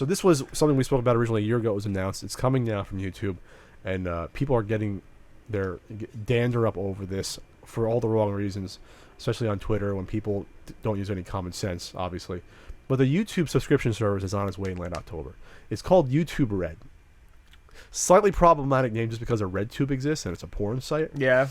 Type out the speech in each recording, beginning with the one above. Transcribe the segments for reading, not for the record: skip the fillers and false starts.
So this was something we spoke about originally a year ago. It was announced. It's coming now from YouTube, and people are getting their dander up over this for all the wrong reasons, especially on Twitter when people don't use any common sense, obviously. But the YouTube subscription service is on its way in late October. It's called YouTube Red. Slightly problematic name just because a RedTube exists and it's a porn site. Yeah.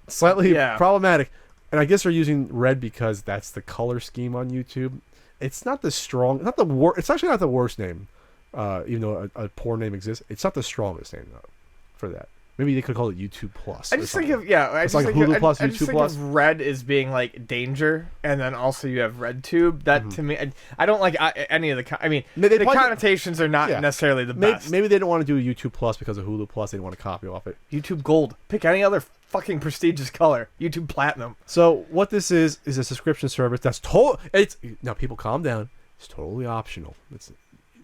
Slightly problematic. And I guess they're using red because that's the color scheme on YouTube. It's not the strong, not the worst. It's actually not the worst name, even though a porn name exists. It's not the strongest name though for that. Maybe they could call it YouTube Plus. I just think of it's like Hulu Plus, I just YouTube think Plus. of Red as being like danger, and then also you have RedTube. That to me, I don't like any of the. I mean, the connotations are not necessarily the best. Maybe they don't want to do a YouTube Plus because of Hulu Plus. They didn't want to copy off it. YouTube Gold. Pick any other fucking prestigious color. YouTube Platinum. So what this is a subscription service that's It's now people calm down. It's totally optional.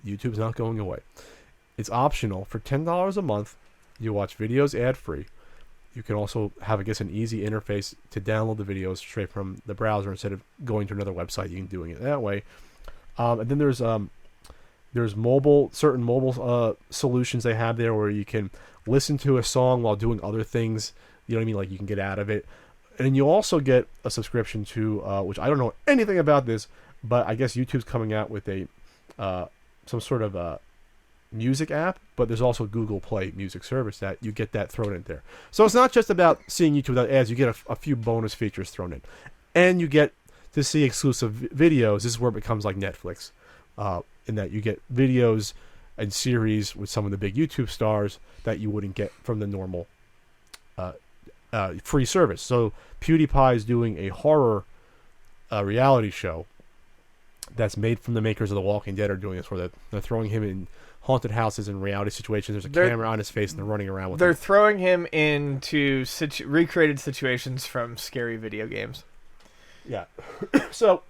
YouTube's not going away. It's optional for $10 a month. You watch videos ad-free. You can also have, I guess, an easy interface to download the videos straight from the browser instead of going to another website. You can doing it that way. And then there's certain mobile solutions they have there where you can listen to a song while doing other things. You know what I mean? Like you can get out of it. And you also get a subscription to, which I don't know anything about this, but I guess YouTube's coming out with some sort of music app, but there's also Google Play music service that you get that thrown in there. So it's not just about seeing YouTube without ads. You get a few bonus features thrown in, and you get to see exclusive videos. This is where it becomes like Netflix, in that you get videos and series with some of the big YouTube stars that you wouldn't get from the normal free service. So PewDiePie is doing a horror reality show that's made from the makers of The Walking Dead are doing this, where they're throwing him in haunted houses and reality situations. There's a camera on his face and they're running around with him. They're throwing him into recreated situations from scary video games. Yeah. So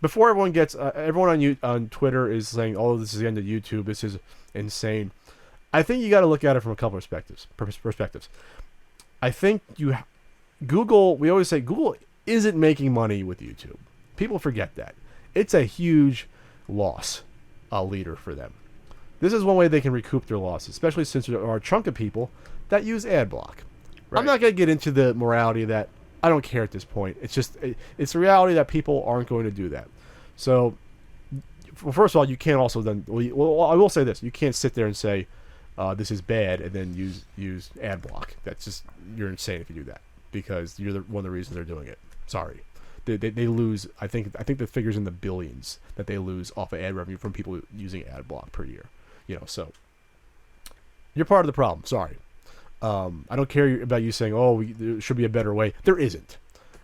before everyone gets everyone on Twitter is saying, "Oh, this is the end of YouTube. This is insane." I think you got to look at it from a couple of perspectives. I think Google. We always say Google isn't making money with YouTube. People forget that. It's a huge loss leader for them. This is one way they can recoup their losses, especially since there are a chunk of people that use ad block. Right. I'm not going to get into the morality of that. I don't care at this point. It's just it's the reality that people aren't going to do that. So, first of all, you can't also then. Well, I will say this: you can't sit there and say this is bad and then use ad block. That's just, you're insane if you do that, because you're one of the reasons they're doing it. Sorry. They lose. I think the figure's in the billions that they lose off of ad revenue from people using ad block per year. So you're part of the problem. Sorry. I don't care about you saying, "Oh, there should be a better way." There isn't.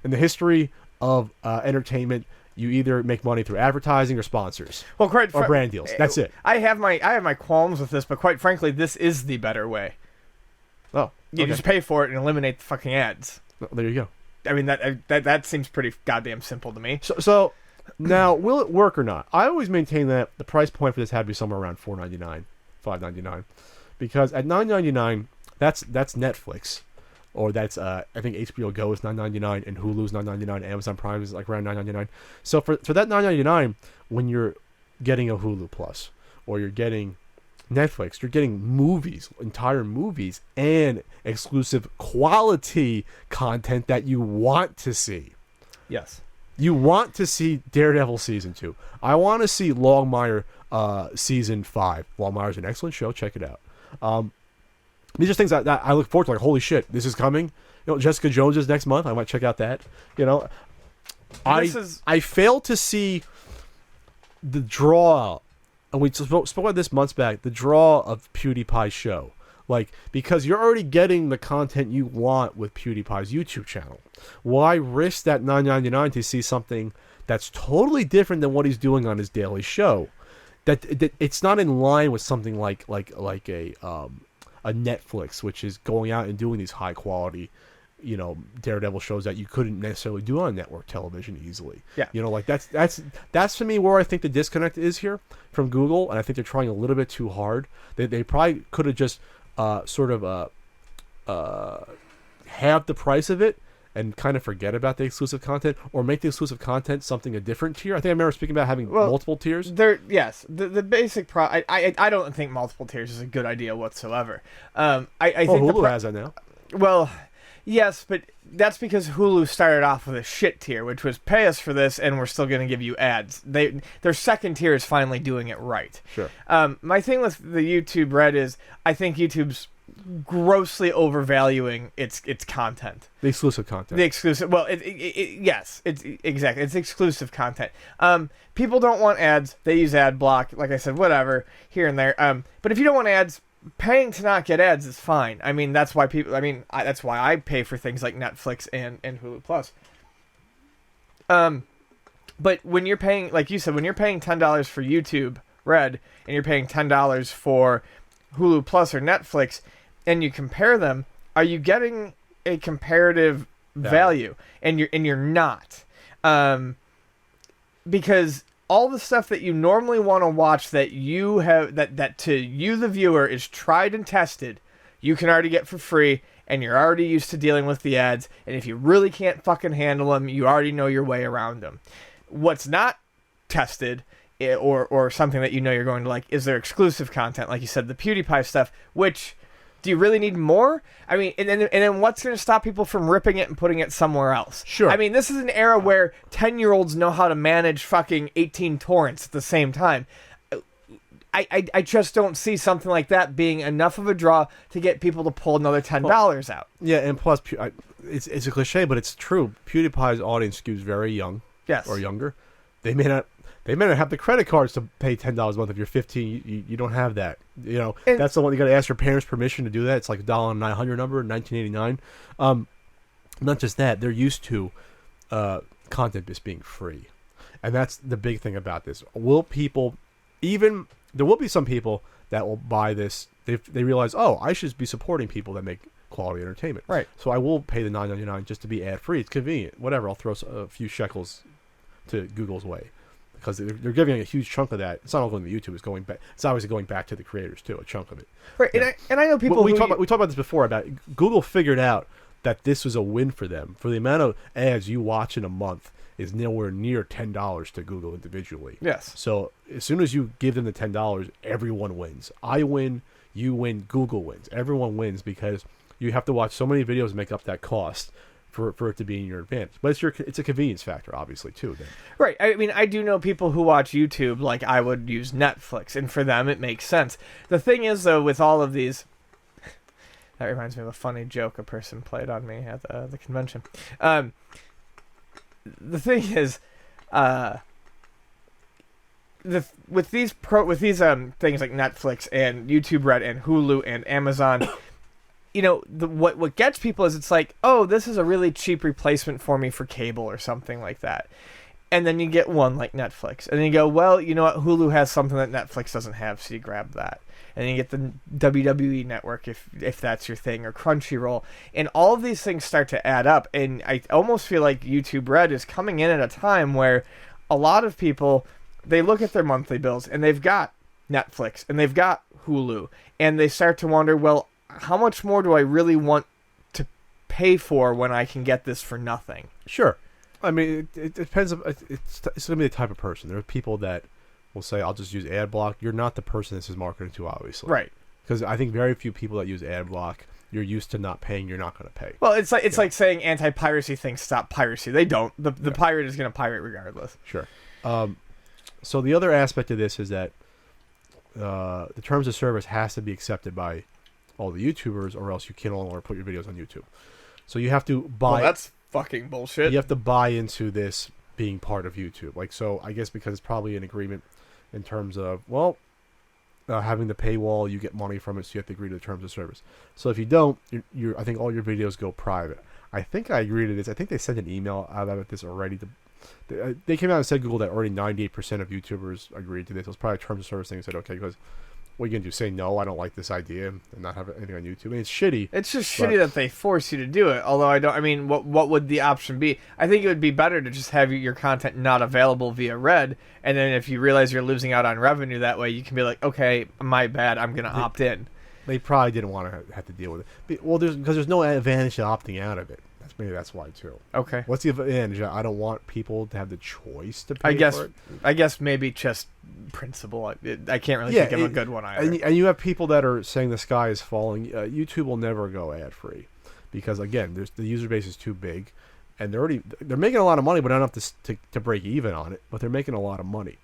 In the history of entertainment, you either make money through advertising or sponsors, or brand deals. That's it. I have my qualms with this, but quite frankly, this is the better way. Oh, you just pay for it and eliminate the fucking ads. Well, there you go. I mean, that seems pretty goddamn simple to me. So now, will it work or not? I always maintain that the price point for this had to be somewhere around $4.99, $5.99, because at $9.99, that's Netflix, or that's I think HBO Go is $9.99 and Hulu's $9.99. Amazon Prime is like around $9.99. So for that $9.99, when you're getting a Hulu Plus or you're getting Netflix, you're getting movies, entire movies, and exclusive quality content that you want to see. Yes. You want to see Daredevil Season 2. I want to see Longmire Season 5. Longmire's an excellent show. Check it out. These are things that I look forward to. Like, holy shit, this is coming. Jessica Jones is next month. I might check out that. I fail to see the draw. And we spoke about this months back, the draw of PewDiePie's show. Like, because you're already getting the content you want with PewDiePie's YouTube channel. Why risk that $9.99 to see something that's totally different than what he's doing on his daily show? That it's not in line with something like a Netflix, which is going out and doing these high quality, Daredevil shows that you couldn't necessarily do on network television easily. Yeah. That's to me where I think the disconnect is here from Google, and I think they're trying a little bit too hard. They probably could have just halved the price of it and kind of forget about the exclusive content, or make the exclusive content something a different tier. I think I remember speaking about having multiple tiers. Yes, the basic I don't think multiple tiers is a good idea whatsoever. I think Hulu has that now. Well, yes, but that's because Hulu started off with a shit tier, which was pay us for this, and we're still going to give you ads. Their second tier is finally doing it right. Sure. My thing with the YouTube Red is I think YouTube's grossly overvaluing its content. The exclusive content. The exclusive. Well, yes, it's exactly. It's exclusive content. People don't want ads. They use ad block. Like I said, whatever here and there. But if you don't want ads, paying to not get ads is fine. I mean, that's why people. I mean, that's why I pay for things like Netflix and Hulu Plus. But when you're paying, like you said, when you're paying $10 for YouTube Red and you're paying $10 for Hulu Plus or Netflix, and you compare them, are you getting a comparative value? And you're not, because all the stuff that you normally want to watch that you have that to you the viewer is tried and tested, you can already get for free, and you're already used to dealing with the ads. And if you really can't fucking handle them, you already know your way around them. What's not tested, or something that you know you're going to like, is their exclusive content, like you said, the PewDiePie stuff, which, do you really need more? I mean, and then what's going to stop people from ripping it and putting it somewhere else? Sure. I mean, this is an era where 10-year-olds know how to manage fucking 18 torrents at the same time. I just don't see something like that being enough of a draw to get people to pull another $10 out. Yeah, and plus, it's a cliche, but it's true. PewDiePie's audience skews very young. Yes. Or younger. They may not have the credit cards to pay $10 a month. If you're 15, you don't have that. You know, and that's the one you got to ask your parents' permission to do that. It's like $1,900 number in 1989. Not just that, they're used to content just being free, and that's the big thing about this. There will be some people that will buy this. They realize, oh, I should be supporting people that make quality entertainment. Right. So I will pay the $9.99 just to be ad free. It's convenient. Whatever. I'll throw a few shekels to Google's way, because they're giving a huge chunk of that. It's not all going to YouTube. It's going back. It's obviously going back to the creators too. A chunk of it. Right. Yeah. And I know people. We talked about this before. About Google figured out that this was a win for them. For the amount of ads you watch in a month is nowhere near $10 to Google individually. Yes. So as soon as you give them the $10, everyone wins. I win. You win. Google wins. Everyone wins, because you have to watch so many videos to make up that cost for it to be in your advantage. But it's a convenience factor, obviously, too. Then. Right. I mean, I do know people who watch YouTube like I would use Netflix, and for them it makes sense. The thing is, though, with all of these, that reminds me of a funny joke a person played on me at the convention. The thing is, with these things like Netflix and YouTube Red and Hulu and Amazon. You know, what gets people is it's like, oh, this is a really cheap replacement for me for cable or something like that. And then you get one like Netflix. And then you go, well, you know what? Hulu has something that Netflix doesn't have, so you grab that. And then you get the WWE Network if that's your thing, or Crunchyroll. And all of these things start to add up. And I almost feel like YouTube Red is coming in at a time where a lot of people, they look at their monthly bills and they've got Netflix and they've got Hulu. And they start to wonder, well, how much more do I really want to pay for when I can get this for nothing? Sure. I mean, it depends. It's going to be the type of person. There are people that will say, I'll just use ad block. You're not the person this is marketing to, obviously. Right. Because I think very few people that use ad block, you're used to not paying, you're not going to pay. Well, it's like saying anti-piracy things stop piracy. They don't. The pirate is going to pirate regardless. Sure. So the other aspect of this is that the terms of service has to be accepted by all the YouTubers, or else you can no longer put your videos on YouTube. So you have to buy. Well, that's fucking bullshit. You have to buy into this being part of YouTube. Like, so I guess because it's probably an agreement in terms of, well, having the paywall, you get money from it, so you have to agree to the terms of service. So if you don't, I think all your videos go private. I think I agree to this. I think they sent an email out about this already. They came out and said, Google, that already 98% of YouTubers agreed to this. It was probably a terms of service thing. They said, okay, because what are you going to do? Say no, I don't like this idea, and not have anything on YouTube? I mean, it's shitty. It's just shitty that they force you to do it. Although I mean, what would the option be? I think it would be better to just have your content not available via Red, and then if you realize you're losing out on revenue that way, you can be like, okay, my bad, I'm going to opt in. They probably didn't want to have to deal with it. Well, because there's no advantage to opting out of it. maybe that's why too. Okay. What's the advantage? I don't want people to have the choice to pay for it. I guess maybe just principle. I can't really think of a good one either. And you have people that are saying the sky is falling. YouTube will never go ad free because again, the user base is too big, and they're making a lot of money, but not enough to break even on it. But they're making a lot of money,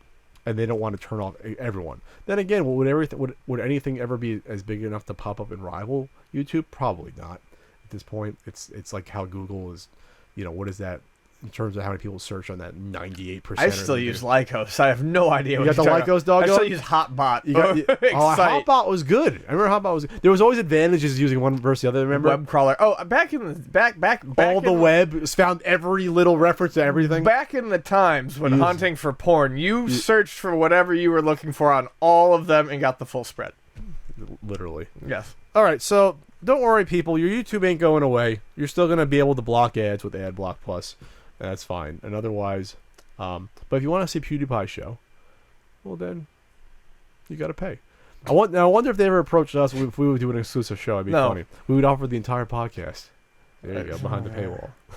and they don't want to turn off everyone. Then again, would anything ever be as big enough to pop up and rival YouTube? Probably not. At this point, it's like how Google is. What is that in terms of how many people search on that? 98%. I still use Lycos. I have no idea. You got the Lycos dog. I still use Hotbot. Hotbot was good. I remember Hotbot was. There was always advantages using one versus the other. Remember web crawler. Oh, back all the web found every little reference to everything. Back in the times when hunting for porn, you searched for whatever you were looking for on all of them and got the full spread. Literally. Yes. All right, so don't worry, people. Your YouTube ain't going away. You're still going to be able to block ads with AdBlock Plus. And that's fine. And otherwise, but if you want to see PewDiePie show, well then, you got to pay. I wonder if they ever approached us if we would do an exclusive show. It'd be funny. We would offer the entire podcast. There you go, behind the paywall.